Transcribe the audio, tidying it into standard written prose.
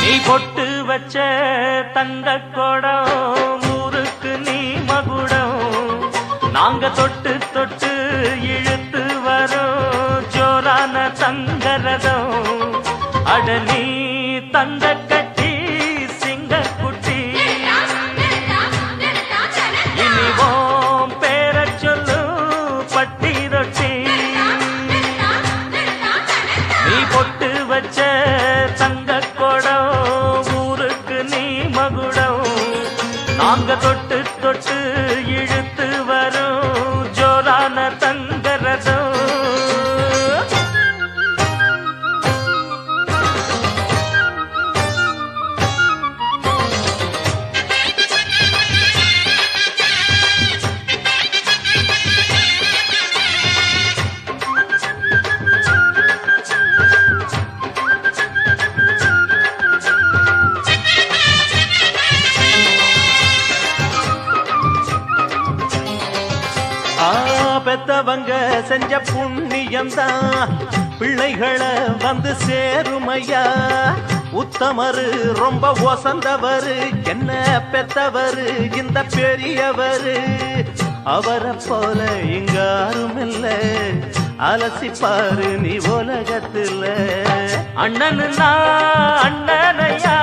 நீ பொட்டு வச்ச தங்க கொடம் ஊருக்கு நீ மகுடம் நாங்க தொட்டு தொட்டு இழுத்து வரோம் ஜோரான தங்கரதம் அட நீ தங்க கட்டி சிங்க குட்டி இனிவோம் பேர சொல்லு பட்டி ரொட்டி நீ பொட்டு வச்ச தங்க கொடம் ஊருக்கு நீ மகுடம் நாங்க தொட்டு தொட்டு இழுத்து வரும் ஜோரான தங்கரதம் பெத்தவங்க செஞ்ச புண்ணியம்தான் பிள்ளைகளை வந்து சேருமையா உத்தமரு ரொம்ப ஒசந்தவரு என்ன பெத்தவரு இந்த பெரியவரு அவரை போல இங்க யாரும் இல்ல அலசிப்பாரு நீ உலகத்துல அண்ணனுன்னா அண்ணனையா